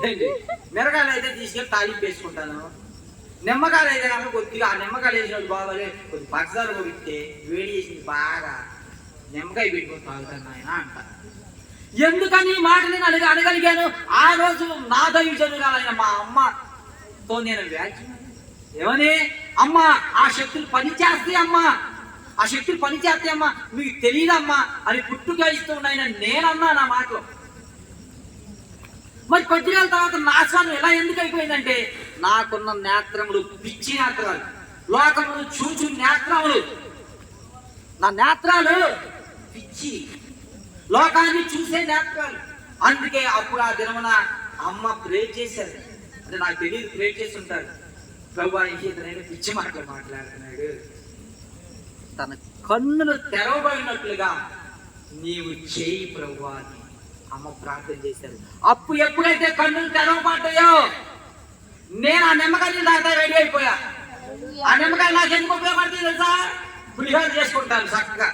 ఏంటి మిరగాయలు అయితే తీసుకెళ్ళి తాలింపు వేసుకుంటాను. నిమ్మకాయలు అయితే కనుక కొద్దిగా ఆ నిమ్మకాయలు వేసినట్టు బాగోలే కొద్ది పంచదార కొడితే వేడి చేసింది బాగా నిమ్మకాయ పెట్టుకొని తాగుతాను ఆయన అంట. ఎందుకని ఈ మాట నేను అడగలిగాను? ఆ రోజు నా దైవజనురాలైన మా అమ్మతో నేను వ్యాఖ్య ఏమని, అమ్మ ఆ శక్తులు పని చేస్తాయి అమ్మా, ఆ శక్తులు పని చేస్తాయి అమ్మా, మీకు తెలియదమ్మా అని పుట్టుగా ఇస్తూ ఉన్నాయన నేనన్నా నా మాటలో. మరి కొద్ది రోజుల తర్వాత నా స్వామి ఎలా ఎందుకు అయిపోయిందంటే, నాకున్న నేత్రములు పిచ్చి నేత్రాలు, లోకములు చూచు నేత్రములు, నా నేత్రాలు పిచ్చి, లోకాన్ని చూసే నేత్రాలు. అందుకే అప్పుడు ఆ దినమున అమ్మ ప్రేర్ చేశారు. అంటే నాకు తెలియదు ప్రేర్ చేసి ఉంటారు. ప్రభు ఇంకేదైనా పిచ్చి మాటలు మాట్లాడుతున్నాడు. తన కన్నులు తెరవబడినట్లుగా నీవు చేయి ప్రభు అని అమ్మ ప్రార్థన చేశారు. అప్పుడు ఎప్పుడైతే కన్నులు తెరవబడ్డాయో నేను ఆ నిమ్మకాయలు తాగుతా రెడీ అయిపోయా. ఆ నిమ్మకాయలు నాకు ఎందుకు ఉపయోగపడుతుంది తెలుసా? పులిహోర చేసుకుంటాను, చక్కగా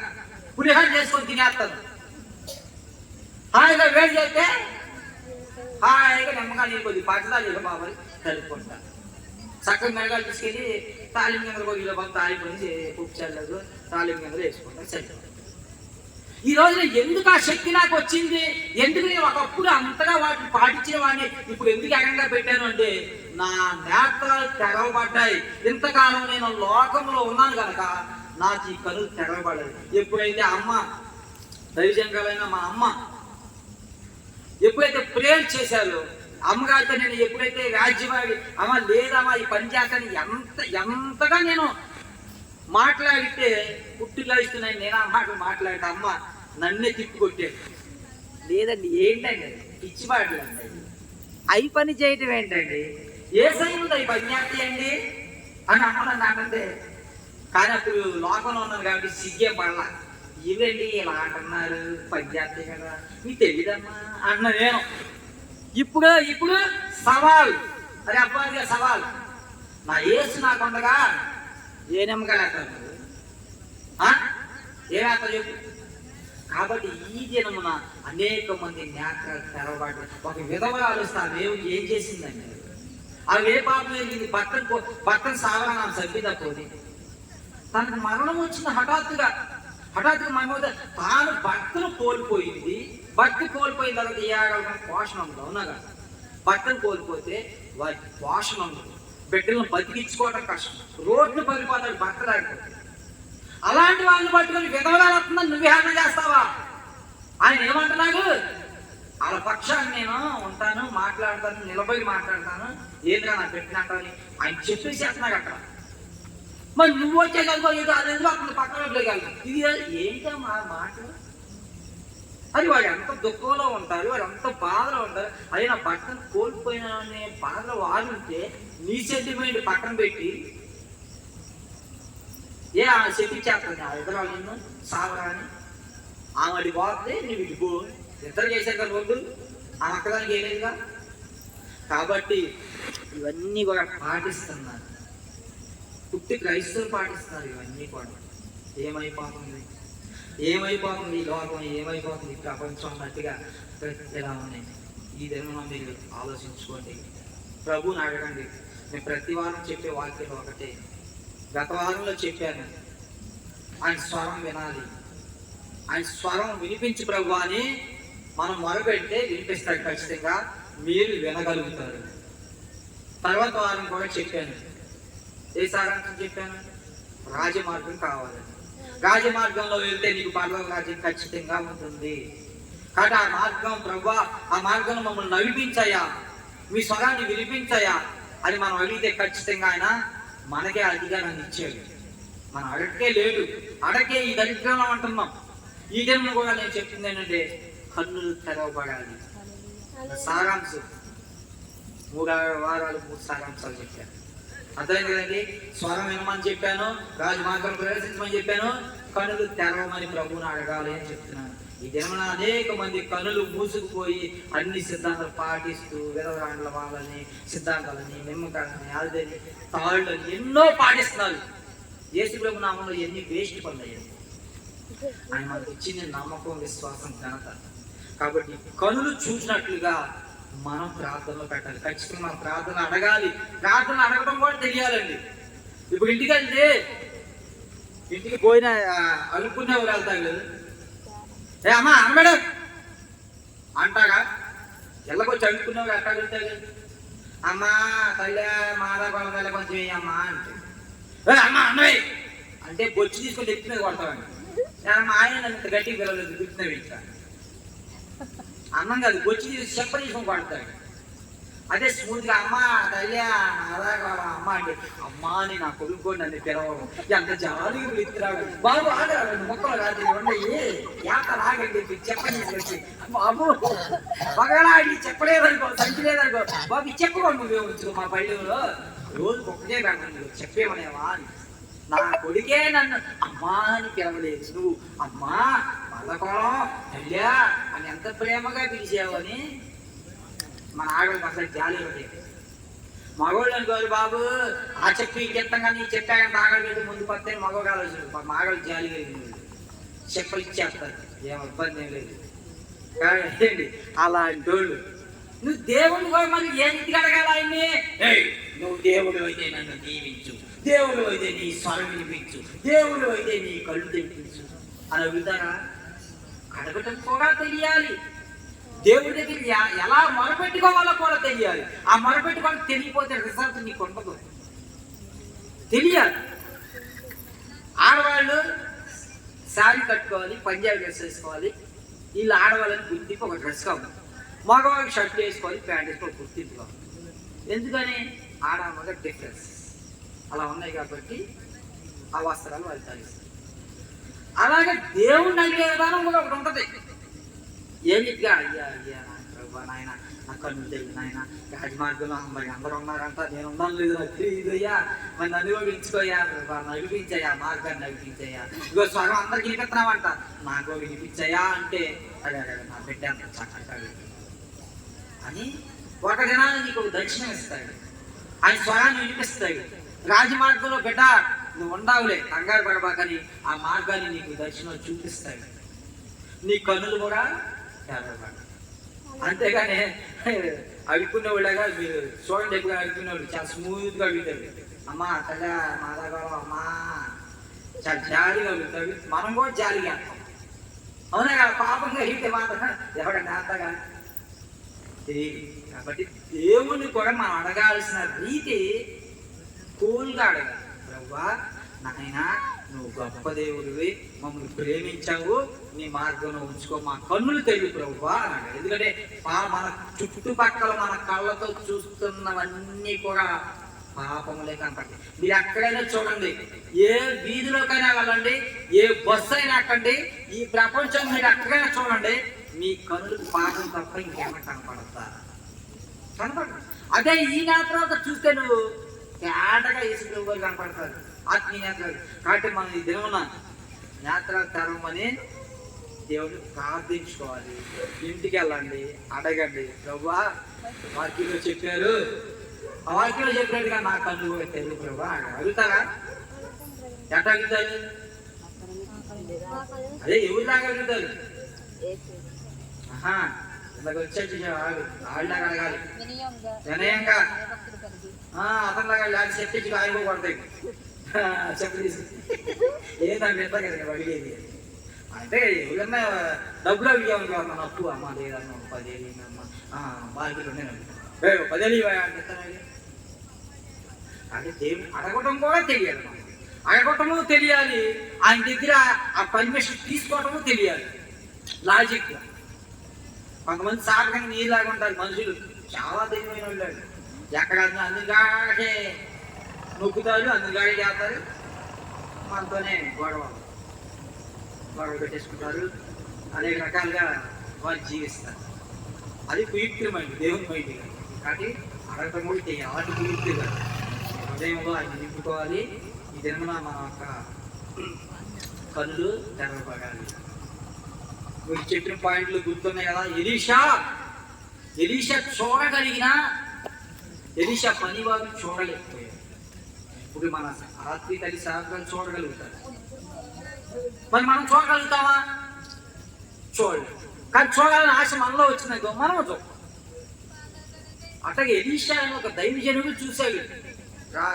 పులిహోర చేసుకొని తినేస్తాను. హాయిగా వేడి చేస్తే హాయిగా నిమ్మకాయలు కొద్ది పంచదార బాబాయ్ కలుపుకుంటాను. చక్కగా మిరగాయలు తీసుకెళ్ళి తాలింపు గింజలు కొద్దిగా బాబు తాలింపు ఉప్పు చల్లదు తాలింపు గింజలు వేసుకుంటాను. సరే, ఈ రోజున ఎందుకు ఆ శక్తి నాకు వచ్చింది? ఎందుకు నేను ఒకప్పుడు అంతగా వాటిని పాటించిన వాడిని ఇప్పుడు ఎందుకు ఏకంగా పెట్టాను అంటే, నా నేత్రాలు తెరవబడ్డాయి. ఇంతకాలం నేను లోకంలో ఉన్నాను కనుక నాకు ఈ కనులు తెరవబడ్డాయి. ఎప్పుడైతే అమ్మ దైవజంగాలైన మా అమ్మ ఎప్పుడైతే ప్రేయర్ చేశారో, అమ్మగారితో నేను ఎప్పుడైతే రాజ్యవాడి అమ్మ లేదమ్మా ఈ పని చేస్తాను ఎంతగా నేను మాట్లాడితే పుట్టుగా ఇస్తున్నాయి. నేను ఆ మాట మాట్లాడితే అమ్మ నన్నే తిప్పికొట్టాడు. లేదండి ఏంటండి పిచ్చి మాటలు అండి, అవి పని చేయటం ఏంటండి, ఏ సైన్యం అవి పని చేస్తాయండి అని అమ్మ నన్ను అంటే. కానీ అప్పుడు లోకంలో ఉన్నాను కాబట్టి సిగ్గే పడలా. ఇవేంటి ఇలా అంటున్నారు, పని చేస్తాయి కదా మీకు తెలియదమ్మా అన్న నేను. ఇప్పుడు సవాల్, అరే అబ్బాయిగా సవాల్, నా యేసు నాకుండగా ఏ నమ్మకాలు వేస్తారు, ఏమేస్తారు చెప్పు. కాబట్టి ఈ దినమున అనేక మంది నేత్రాలు తెరవబడి ఒక విధవలు ఆలోచిస్తారు ఏం చేసిందండి, అవి ఏ పాపం ఏంటి, భర్తను సావగా సభ్యతపోది తనకు మరణం వచ్చింది. హఠాత్తుగా మరణం తాను భర్తను కోల్పోయింది. భర్త కోల్పోయిన తర్వాత ఏడవడం పోషణ ఉండదు, అవునా కదా? భర్తను కోల్పోతే వారి పోషణ ఉండదు, బిడ్డలను బతికించుకోవడం కష్టం, రోడ్లు పడిపోతాడు భర్త లేకపోతే. అలాంటి వాళ్ళని పట్టుకొని విధవరాలు వస్తుందని నువ్వు విహారం చేస్తావా? ఆయన ఏమంటున్నాడు, వాళ్ళ పక్షాన్ని నేను ఉంటాను, మాట్లాడతాను, నిలబడి మాట్లాడతాను, ఏదిరా నాకు పెట్టినట్టు అని ఆయన చెప్పేసేస్తున్నాడు అక్కడ. మరి నువ్వు వచ్చే కలుగో అదేదో అప్పుడు పక్కన వెళ్ళగలరు. ఇది ఏంటమ్మా మాట? అది వాడు ఎంత దుఃఖంలో ఉంటారు, వాడు ఎంత బాధలో ఉంటారు. అదే నా భర్తను కోల్పోయిన బాధలో వాడుంటే నీ సెంటిమెంట్ పక్కన పెట్టి ఏ ఆమె చెప్పించేస్తుంది, ఆ ఇద్దరు నిన్ను సావరా అని. ఆమె అది పోతే నువ్వు ఇటు పో, ఇద్దరు చేశారు కదా వద్దు, ఆమె అక్కదానికి ఏలేదుగా. కాబట్టి ఇవన్నీ కూడా పాటిస్తున్నారు, పుట్టి క్రైస్తవులు పాటిస్తున్నారు. ఇవన్నీ కూడా ఏమైపోతుంది ఈ లోకం, ఏమైపోతుంది ఈ ప్రపంచం అన్నట్టుగా ఎలా ఉన్నాయి. ఈ దినం మీరు ఆలోచించుకోండి, ప్రభువుని అడగండి. నేను ప్రతి వారం చెప్పే వాక్యం ఒకటే, గత వారంలో చెప్పాను, ఆయన స్వరం వినాలి. ఆయన స్వరం వినిపించి ప్రభు అని మనం మొరపెడితే వినిపిస్తాడు ఖచ్చితంగా, మీరు వినగలుగుతారు. తర్వాత వారం కూడా చెప్పాను, ఏ సారాంశం చెప్పాను, రాజమార్గం కావాలి. రాజమార్గంలో వెళ్తే నీకు పరలోక రాజ్యం ఖచ్చితంగా ఉంటుంది. కాబట్టి ఆ మార్గం ప్రభు, ఆ మార్గంలో మమ్మల్ని నడిపించాయా, మీ స్వరాన్ని వినిపించాయా అని మనం అడిగితే ఖచ్చితంగా ఆయన మనకే అధికారాన్ని ఇచ్చాడు. మనం అడగకే లేదు, అడగే ఈ దరిద్రంలో అంటున్నాం. ఈ జన్మను కూడా నేను చెప్తుంది ఏంటంటే కన్నులు తెరవబడాలి. సారాంశం 3 వారాలు 3 సారాంశాలు చెప్పాను. అర్థమైంది కదండి. స్వరం వినమని చెప్పాను, రాజు మార్గం ప్రవేశించమని చెప్పాను, కనులు తెరవమని ప్రభువుని అడగాలి అని చెప్తున్నాను. ఈ జన్మన అనేక మంది కనులు మూసుకుపోయి అన్ని సిద్ధాంతాలు పాటిస్తూ విధవరాండ్ల వాళ్ళని సిద్ధాంతాలని నిమ్మకాలని అదని తాళ్ళని ఎన్నో పాటిస్తున్నారు. యేసు ప్రభు నామంలో ఎన్ని వేస్ట్ పనులయ్యాయి. ఆయన మనకి ఇచ్చిన నమ్మకం, విశ్వాసం, ఘనత. కాబట్టి కనులు చూసినట్లుగా మనం ప్రార్థనలో పెట్టాలి. ఖచ్చితంగా మనం ప్రార్థన అడగాలి. ప్రార్థన అడగడం కూడా తెలియాలండి. ఇప్పుడు ఇంటికి వెళ్తే ఇంటికి పోయిన అనుకునేవారు వెళ్తారు కదా, ఏ అమ్మా అమ్మడం అంటాగా, ఎల్లకొచ్చి అనుకునేవారు ఎట్లా వెళ్తారు కదా, అమ్మా తల్లి మాదా కొలతల్లి కొంచెం అమ్మా అంటే, అమ్మ అన్నవి అంటే బొచ్చి తీసుకొని ఎత్తి మీద కొడతామండి. మా ఆయన నన్ను గట్టిగా పిల్లలేదు గుర్తున్నవి ఇంకా అన్నం కాదు, బొచ్చి తీసి చెప్ప తీసుకొని కొడతాడు. అదే స్మూత్గా అమ్మ తల్లి అమ్మ అంటే అమ్మా అని నా కొడుకు నన్ను పిలవడం ఎంత జాలిగా పిలుస్తున్నాడు. బాబు ఆగరాడు మొక్కలు రాత్రి ఉండయి యాత రాగండి చెప్పని వచ్చి బాబు పగలాడి చెప్పలేదనుకో, సంచి లేదనుకో, బాబు చెప్పకూడదు నువ్వే వచ్చు మా పల్లెలో రోజు ఒక్కటే కాదు చెప్పేమనేవా అని. నా కొడుకే నన్ను అమ్మా అని పిలవలేదు, నువ్వు అమ్మా మల్లకోళం తల్లియా అని ఎంత ప్రేమగా పిలిచావు అని మన ఆడవాళ్ళకి అసలు జాలి ఇవ్వలేదు. మగవాళ్ళు అనుకోవాలి బాబు ఆ చెప్పి ఇంకెత్తంగా నీ చెప్పాక ఆగలు పెట్టి ముందు పడితే మగవాళ్ళు ఆలోచన మాగలు జాలి కలిగింది, చెప్పలు ఇచ్చేస్తారు, ఏం ఇబ్బంది ఏం లేదు. కాబట్టి అలాంటి వాళ్ళు నువ్వు దేవుడు మరి ఏం అడగాలి ఆయన్ని, నువ్వు దేవుడు అయితే నన్ను దీవించు, దేవుడు అయితే నీ స్వరం వినిపించు, దేవుడు అయితే నీ కళ్ళు తెప్పించు అని అడుగుతారా? అడగటం కూడా తెలియాలి. దేవుడి దగ్గర ఎలా మొరపెట్టుకోవాలో కూడా తెలియాలి. ఆ మొరపెట్టుకోవాలి తెలియకపోతే రిజల్ట్ నీకు ఉండదు. తెలియాలి. ఆడవాళ్ళు శారీ కట్టుకోవాలి, పంజాబీ డ్రెస్ వేసుకోవాలి, వీళ్ళు ఆడవాళ్ళని గుర్తింపు ఒక డ్రెస్ కావాలి, మగవాళ్ళకి షర్ట్ వేసుకోవాలి, ప్యాంట్ వేసుకోవాలి, గుర్తింపు కావాలి. ఎందుకని ఆడమగ డిఫరెన్స్ అలా ఉన్నాయి కాబట్టి ఆ వస్త్రాలు వాళ్ళు ధరిస్తారు. అలాగే దేవుణ్ణి అడిగే విధానం కూడా ఒకటి ఉంటుంది. ఏమిటిగా అయ్యా అయ్యా ప్రభా నాయన నా కన్ను తెలియదు నాయన, రాజమార్గంలో మరి అందరూ ఉన్నారంట, నేను ఉన్నాను లేదు నాకు తెలియదు అయ్యా, మరి నన్ను వినిపించుకోయ్యా, నడిపించయ్యా, మార్గాన్ని నడిపించయ్యా, ఇగో స్వరం అందరికి వినిపిస్తున్నామంట నాకు వినిపించయ్యా అంటే అదే అదే నా బిడ్డ అంత చక్కగా అని ఒక దినాన్ని నీకు దర్శనం ఇస్తాడు, ఆయన స్వరాన్ని వినిపిస్తాడు. రాజమార్గంలో బిడ్డ నువ్వు ఉండావులే కంగారు పడబాకని ఆ మార్గాన్ని నీకు దర్శనం చూపిస్తాడు. నీ కన్నులు కూడా తెరవబడ. అంతేగాని అడుక్కునేవాళ్ళగా మీరు చూడండి, ఎక్కువగా అడుక్కునేవాళ్ళు చాలా స్మూత్గా అడుగుతాడు, అమ్మా తల్లి మాదాగోళం అమ్మా చాలా జాలిగా అడుగుతాడు. మనం కూడా జాలిగా అంటాం, అవునా కదా? పాపంగా అడిగితే మాత్రం ఎవడన్నా అంతగా తెలియదు. కాబట్టి దేవుని కూడా మనం అడగాల్సిన రీతి కూల్గా అడగాలి. ప్రభువా నాయన నువ్వు గొప్ప దేవుడివి, మమ్మల్ని ప్రేమించావు, నీ మార్గంలో ఉంచుకో, మా కన్నులు తెలివి ప్రభువా అన్నాడు. ఎందుకంటే మన చుట్టుపక్కల మన కళ్ళతో చూస్తున్నవన్నీ కూడా పాపములే కనపడతాయి. మీరు ఎక్కడైనా చూడండి, ఏ వీధిలోకైనా వెళ్ళండి, ఏ బస్సు అయినా ఎక్కండి, ఈ ప్రపంచం మీరు ఎక్కడైనా చూడండి, మీ కన్నులకు పాపం తప్ప ఇంకేమైనా కనపడతా కనపడదు. అదే ఈ నేత్రాలతో చూస్తే నువ్వు తేటగా యేసు ప్రభు గారు కనపడతారు, ఆత్మీయ నేత్రాలు. కాబట్టి మనం ఈ దినమున నేత్రాలు తెరవమని దేవుడిని ప్రార్థించుకోవాలి. ఇంటికి వెళ్ళండి, అడగండి, ప్రభువా వాక్యంలో చెప్పారు, ఆ వాక్యంలో చెప్పినట్టుగా నా కన్ను కూడా తెలియదు ప్రభువా అడుగుతారా? ఎట్లా అడుగుతారు? అదే ఎవరు దాకా అడుగుతారు? ఇలాగ వచ్చేసి వాళ్ళలాగా అడగాలి, వినయంగా. అతనిలాగా లాంటి చెప్పి ఆయన కొడతాయి చెప్పు తీసి ఏంటంటే ఎట్లా కదా అడిగేది. అంటే ఎవరన్నా డబ్బులు అడిగామనుకో, అమ్మ అప్పు అమ్మ లేదన్న 10,000 అమ్మ బాగా నేను 10,000 అంటే దేవుని అడగటం కూడా తెలియాలి. అడగటము తెలియాలి, ఆయన దగ్గర ఆ పర్మిషన్ తీసుకోవటము తెలియాలి. లాజిక్. కొంతమంది సాధకంగా నీలాగా ఉంటారు మనుషులు, చాలా తెలివైన వాళ్ళు. ఎక్కడ అందుగాకే నొక్కుతారు, అందుగాడి చేస్తారు, మనతోనే గొడవ. గొడవ పెట్టేసుకుంటారు, అనేక రకాలుగా వారు జీవిస్తారు. అది కుయుక్తి మైండ్, దేవుని మైండ్. కాబట్టి అడగటం కూడా చేయాలి. అలాంటి కుయుక్తి కాదు. హృదయంలో ఆయన నింపుకోవాలి. ఈ దినమున మన యొక్క కళ్ళు తెరవబడాలి. మీరు చెప్పిన పాయింట్లు గుర్తున్నాయి కదా. ఎలీషా చూడగలిగిన, ఎలీషా పని వారు చూడలేకపోయారు. ఇప్పుడు మన రాత్రి తల్లి సాయంత్రం చూడగలుగుతారు, మరి మనం చూడగలుగుతామా? చూడలేదు. కానీ చూడాలని ఆశ మనలో వచ్చిందో మనం చూడాలి. అట్లాగే ఎలీషా అని ఒక దైవజనుడు చూశాడు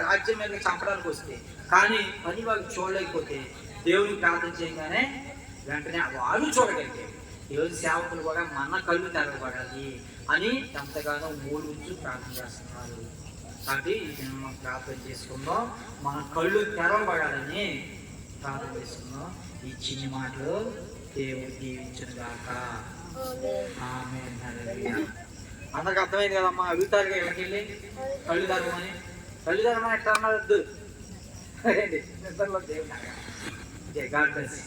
రాజ్యం మీద చంపడానికి వస్తే, కానీ పని వాళ్ళు చూడలేకపోతే దేవునికి ప్రార్థన చేయగానే వెంటనే వాళ్ళు చూడగలిగారు. ఈరోజు సేవకులు కూడా మన కళ్ళు తెరవబడాలి అని ఎంతగానో మూడు ప్రార్థన చేస్తున్నారు. కాబట్టి మనం ప్రార్థన చేసుకుందాం, మన కళ్ళు తెరవబడాలని ప్రార్థన చేసుకుందాం. ఈ చిన్ని మాటలు దేవుడు దీవించును గాక. ఆమేన్. హల్లెలూయా. అందరికి అర్థమైంది కదమ్మా? అడుగుతారుగా ఇళ్ళకెళ్ళి కళ్ళు తెరవమని. కళ్ళు తెరవమని ఎట్లా అన్నది నిద్రలో దేవుడు. God bless.